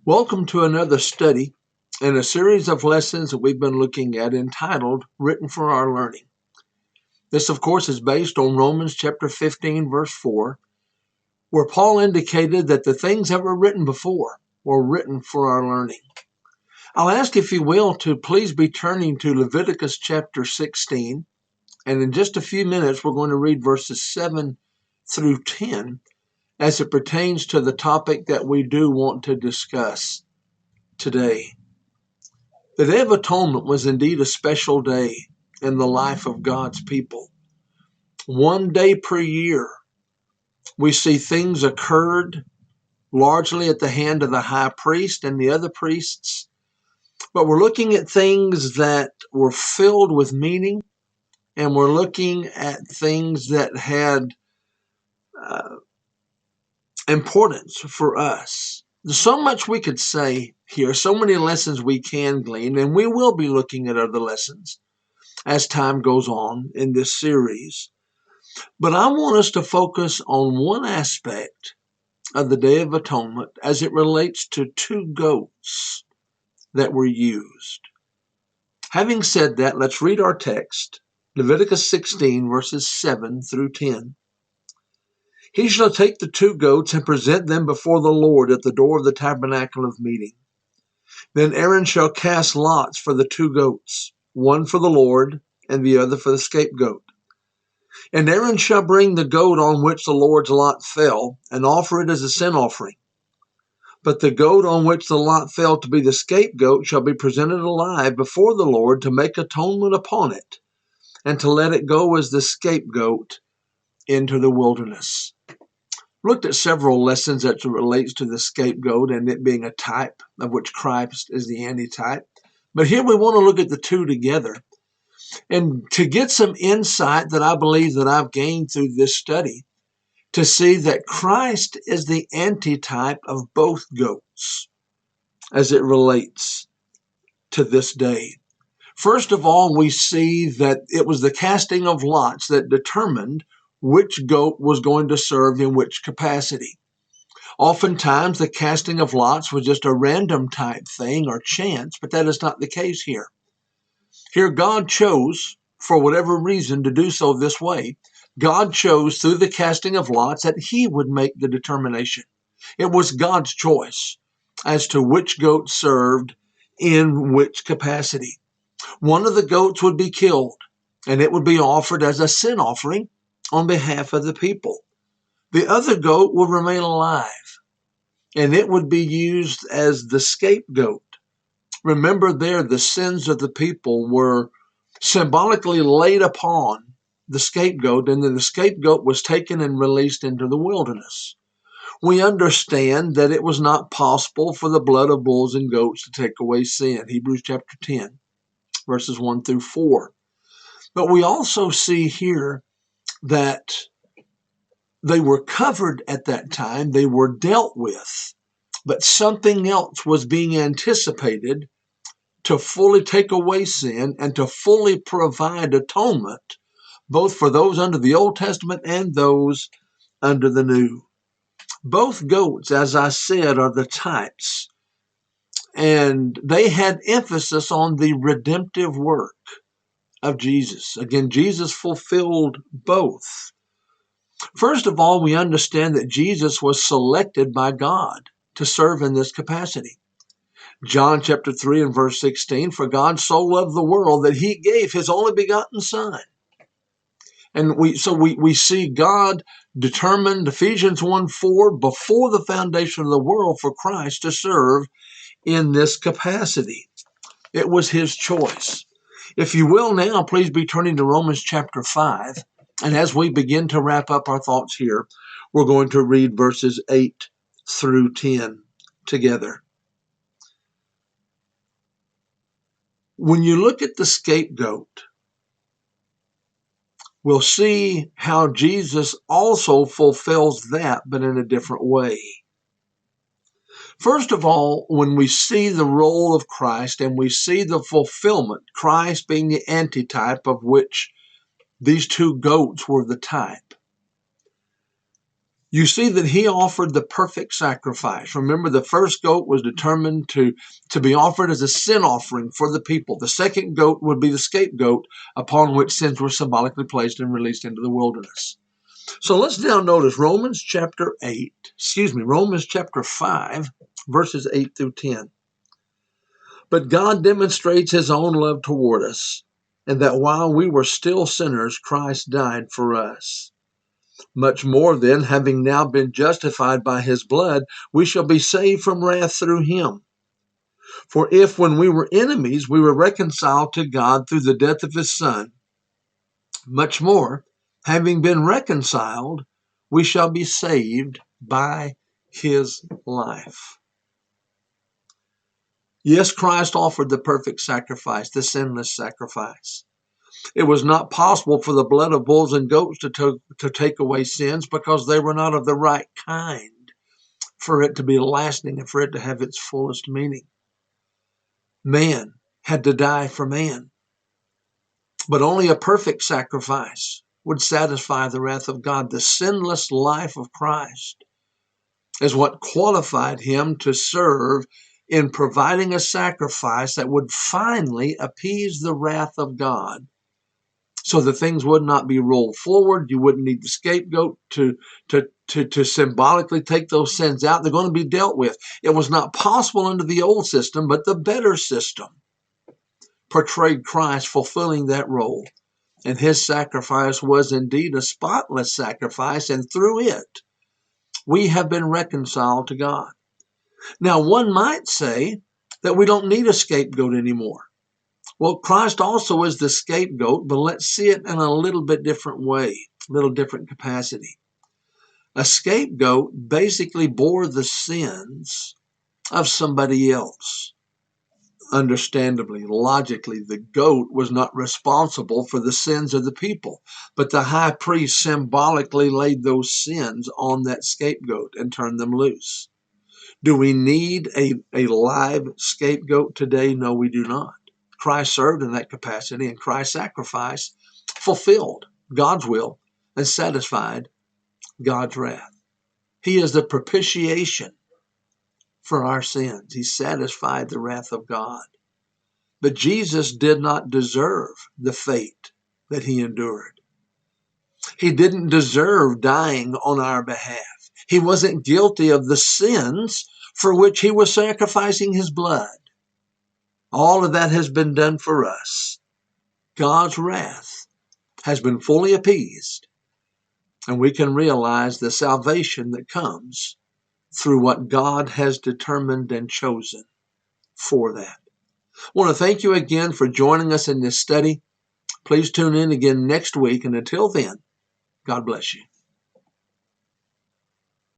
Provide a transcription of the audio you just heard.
Welcome to another study in a series of lessons that we've been looking at entitled Written for Our Learning. This, of course, is based on Romans chapter 15, verse 4, where Paul indicated that the things that were written before were written for our learning. I'll ask, if you will, to please be turning to Leviticus chapter 16, and in just a few minutes we're going to read verses 7 through 10 as it pertains to the topic that we do want to discuss today. The Day of Atonement was indeed a special day in the life of God's people. One day per year, we see things occurred largely at the hand of the high priest and the other priests, but we're looking at things that were filled with meaning, and we're looking at things that had importance for us. There's so much we could say here, so many lessons we can glean, and we will be looking at other lessons as time goes on in this series. But I want us to focus on one aspect of the Day of Atonement as it relates to two goats that were used. Having said that, let's read our text, Leviticus 16, verses 7 through 10. He shall take the two goats and present them before the Lord at the door of the tabernacle of meeting. Then Aaron shall cast lots for the two goats, one for the Lord and the other for the scapegoat. And Aaron shall bring the goat on which the Lord's lot fell, and offer it as a sin offering. But the goat on which the lot fell to be the scapegoat shall be presented alive before the Lord to make atonement upon it, and to let it go as the scapegoat into the wilderness. Looked at several lessons as it relates to the scapegoat and it being a type of which Christ is the antitype. But here we want to look at the two together. And to get some insight that I believe that I've gained through this study, to see that Christ is the antitype of both goats as it relates to this day. First of all, we see that it was the casting of lots that determined which goat was going to serve in which capacity. Oftentimes, the casting of lots was just a random type thing or chance, but that is not the case here. Here, God chose, for whatever reason, to do so this way. God chose through the casting of lots that he would make the determination. It was God's choice as to which goat served in which capacity. One of the goats would be killed, and it would be offered as a sin offering on behalf of the people. The other goat would remain alive, and it would be used as the scapegoat. Remember there, the sins of the people were symbolically laid upon the scapegoat, and then the scapegoat was taken and released into the wilderness. We understand that it was not possible for the blood of bulls and goats to take away sin. Hebrews chapter 10, verses 1 through 4. But we also see here that they were covered at that time, they were dealt with, but something else was being anticipated to fully take away sin and to fully provide atonement, both for those under the Old Testament and those under the New. Both goats, as I said, are the types, and they had emphasis on the redemptive work of Jesus. Again, Jesus fulfilled both. First of all, we understand that Jesus was selected by God to serve in this capacity. John chapter 3 and verse 16, for God so loved the world that he gave his only begotten Son. And we see God determined, Ephesians 1:4, before the foundation of the world for Christ to serve in this capacity. It was his choice. If you will now, please be turning to Romans chapter 5. And as we begin to wrap up our thoughts here, we're going to read verses 8 through 10 together. When you look at the scapegoat, we'll see how Jesus also fulfills that, but in a different way. First of all, when we see the role of Christ and we see the fulfillment, Christ being the antitype of which these two goats were the type, You see that he offered the perfect sacrifice. Remember, the first goat was determined to be offered as a sin offering for the people. The second goat would be the scapegoat upon which sins were symbolically placed and released into the wilderness. So let's now notice Romans chapter 5, verses 8 through 10. But God demonstrates his own love toward us, and that while we were still sinners, Christ died for us. Much more then, having now been justified by his blood, we shall be saved from wrath through him. For if when we were enemies, we were reconciled to God through the death of his Son, much more, having been reconciled, we shall be saved by his life. Yes, Christ offered the perfect sacrifice, the sinless sacrifice. It was not possible for the blood of bulls and goats to take away sins because they were not of the right kind for it to be lasting and for it to have its fullest meaning. Man had to die for man, but only a perfect sacrifice would satisfy the wrath of God. The sinless life of Christ is what qualified him to serve in providing a sacrifice that would finally appease the wrath of God, so that things would not be rolled forward. You wouldn't need the scapegoat to symbolically take those sins out. They're going to be dealt with. It was not possible under the old system, but the better system portrayed Christ fulfilling that role. And his sacrifice was indeed a spotless sacrifice, and through it, we have been reconciled to God. Now, one might say that we don't need a scapegoat anymore. Well, Christ also is the scapegoat, but let's see it in a little bit different way, a little different capacity. A scapegoat basically bore the sins of somebody else. Understandably, logically, the goat was not responsible for the sins of the people, but the high priest symbolically laid those sins on that scapegoat and turned them loose. Do we need a live scapegoat today? No, we do not. Christ served in that capacity, and Christ's sacrifice fulfilled God's will and satisfied God's wrath. He is the propitiation for our sins. He satisfied the wrath of God. But Jesus did not deserve the fate that he endured. He didn't deserve dying on our behalf. He wasn't guilty of the sins for which he was sacrificing his blood. All of that has been done for us. God's wrath has been fully appeased, and we can realize the salvation that comes through what God has determined and chosen for that. I want to thank you again for joining us in this study. Please tune in again next week, and until then, God bless you.